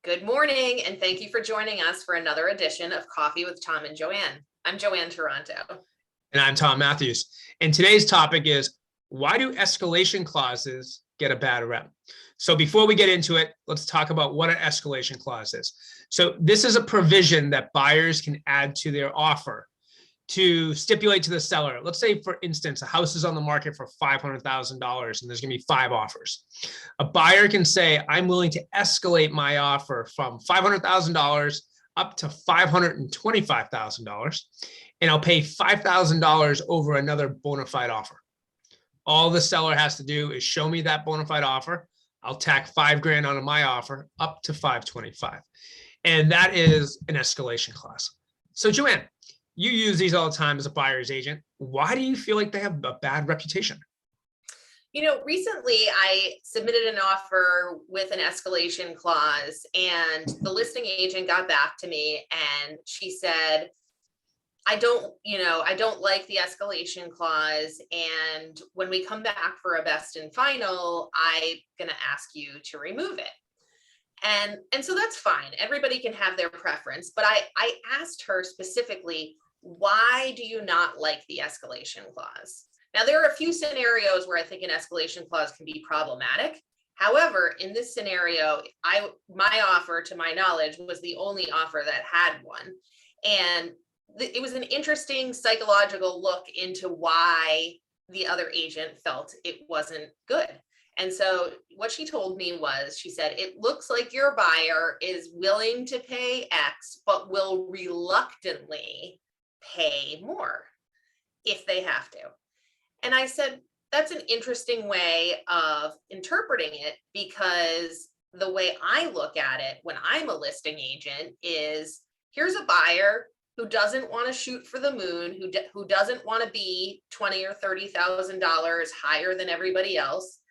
Good morning, and thank you for joining us for another edition of Coffee with Tom and Joanne. I'm Joanne Toronto. And I'm Tom Matthews. And today's topic is, why do escalation clauses get a bad rep? So before we get into it, let's talk about what an escalation clause is. So this is a provision that buyers can add to their offer to stipulate to the seller. Let's say, for instance, a house is on the market for $500,000 and there's going to be 5 offers. A buyer can say, I'm willing to escalate my offer from $500,000 up to $525,000, and I'll pay $5,000 over another bona fide offer. All the seller has to do is show me that bona fide offer. I'll tack $5,000 onto my offer up to $525,000. And that is an escalation clause. So Joanne, you use these all the time as a buyer's agent. Why do you feel like they have a bad reputation? Recently I submitted an offer with an escalation clause, and the listing agent got back to me and she said, I don't like the escalation clause. And when we come back for a best and final, I'm going to ask you to remove it. And so that's fine. Everybody can have their preference. But I asked her specifically, why do you not like the escalation clause? Now, there are a few scenarios where I think an escalation clause can be problematic. However, in this scenario, my offer, to my knowledge, was the only offer that had one. And it was an interesting psychological look into why the other agent felt it wasn't good. And so what she told me was, she said, it looks like your buyer is willing to pay X, but will reluctantly pay more if they have to. And I said, that's an interesting way of interpreting it, because the way I look at it when I'm a listing agent is, here's a buyer who doesn't want to shoot for the moon, who doesn't want to be $20,000 or $30,000 higher than everybody else,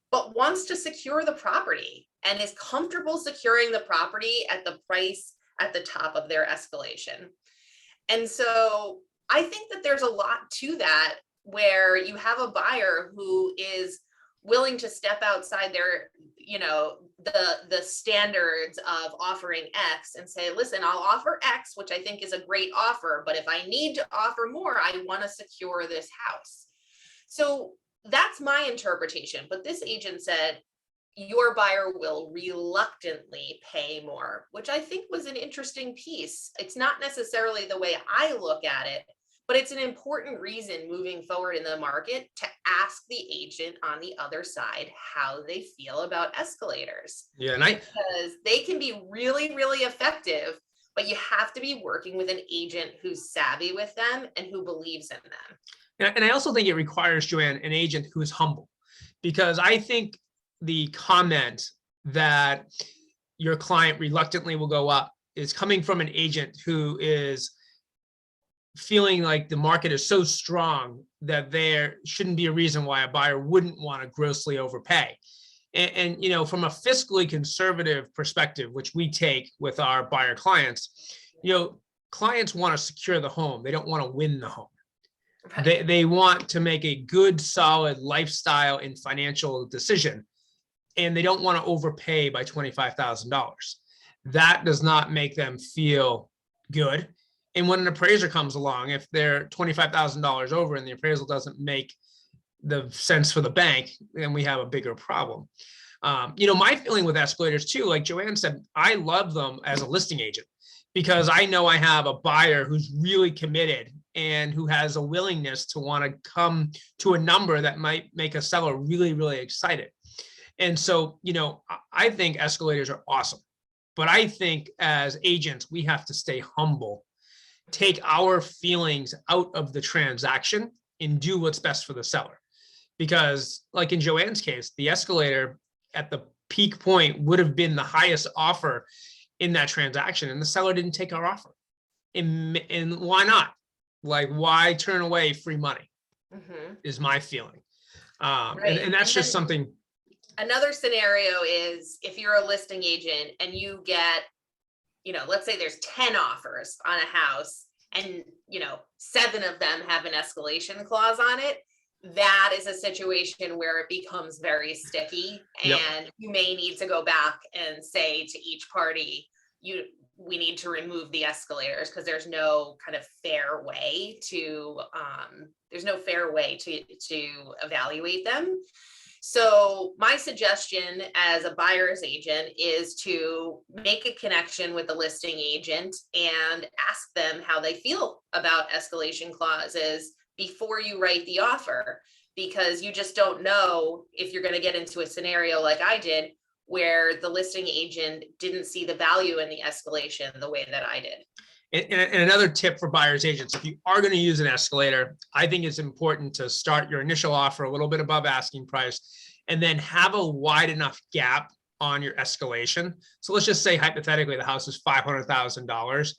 but wants to secure the property and is comfortable securing the property at the price at the top of their escalation. And so I think that there's a lot to that, where you have a buyer who is willing to step outside their, the standards of offering X and say, listen, I'll offer X, which I think is a great offer, but if I need to offer more, I want to secure this house. So that's my interpretation. But this agent said, your buyer will reluctantly pay more, which I think was an interesting piece. It's not necessarily the way I look at it, but it's an important reason moving forward in the market to ask the agent on the other side how they feel about escalators. Yeah, because they can be really, really effective, but you have to be working with an agent who's savvy with them and who believes in them. And I also think it requires, Joanne, an agent who is humble, because I think the comment that your client reluctantly will go up is coming from an agent who is feeling like the market is so strong that there shouldn't be a reason why a buyer wouldn't want to grossly overpay. And from a fiscally conservative perspective, which we take with our buyer clients, clients want to secure the home. They don't want to win the home. Right. They want to make a good, solid lifestyle and financial decision, and they don't want to overpay by $25,000. That does not make them feel good. And when an appraiser comes along, if they're $25,000 over and the appraisal doesn't make the sense for the bank, then we have a bigger problem. My feeling with escalators too, like Joanne said, I love them as a listing agent, because I know I have a buyer who's really committed and who has a willingness to want to come to a number that might make a seller really, really excited. And so, I think escalators are awesome, but I think as agents, we have to stay humble, take our feelings out of the transaction and do what's best for the seller. Because like in Joanne's case, the escalator at the peak point would have been the highest offer in that transaction, and the seller didn't take our offer. And why not? Like, why turn away free money? Is my feeling. Right. And that's just something. Another scenario is if you're a listing agent and you get, let's say there's 10 offers on a house and, 7 of them have an escalation clause on it. that is a situation where it becomes very sticky, Yep. and you may need to go back and say to each party, we need to remove the escalators, because there's no kind of fair way to evaluate them. So my suggestion as a buyer's agent is to make a connection with the listing agent and ask them how they feel about escalation clauses before you write the offer, because you just don't know if you're going to get into a scenario like I did, where the listing agent didn't see the value in the escalation the way that I did. And another tip for buyers agents, if you are going to use an escalator, I think it's important to start your initial offer a little bit above asking price, and then have a wide enough gap on your escalation. So let's just say hypothetically the house is $500,000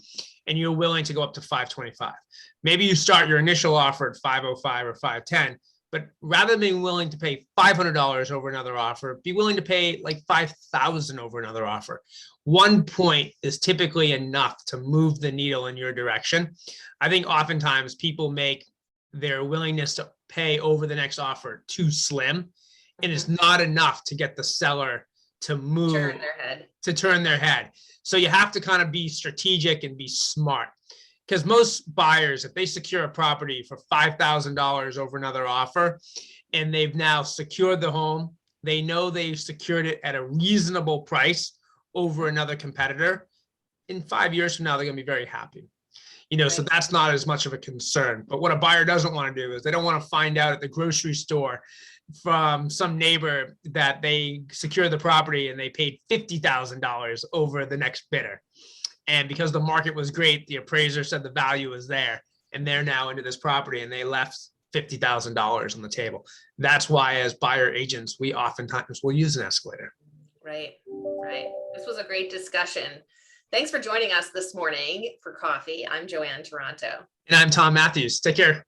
and you're willing to go up to 525. Maybe you start your initial offer at 505 or 510, but rather than being willing to pay $500 over another offer, be willing to pay like $5,000 over another offer. 1 point is typically enough to move the needle in your direction. I think oftentimes people make their willingness to pay over the next offer too slim, and it's not enough to get the seller to move, turn their head. So you have to kind of be strategic and be smart. Because most buyers, if they secure a property for $5,000 over another offer, and they've now secured the home, they know they've secured it at a reasonable price over another competitor, in 5 years from now, they're going to be very happy. So that's not as much of a concern. But what a buyer doesn't want to do is they don't want to find out at the grocery store from some neighbor that they secured the property and they paid $50,000 over the next bidder. And because the market was great, the appraiser said the value was there, and they're now into this property and they left $50,000 on the table. That's why, as buyer agents, we oftentimes will use an escalator. Right. This was a great discussion. Thanks for joining us this morning for coffee. I'm Joanne Toronto. And I'm Tom Matthews. Take care.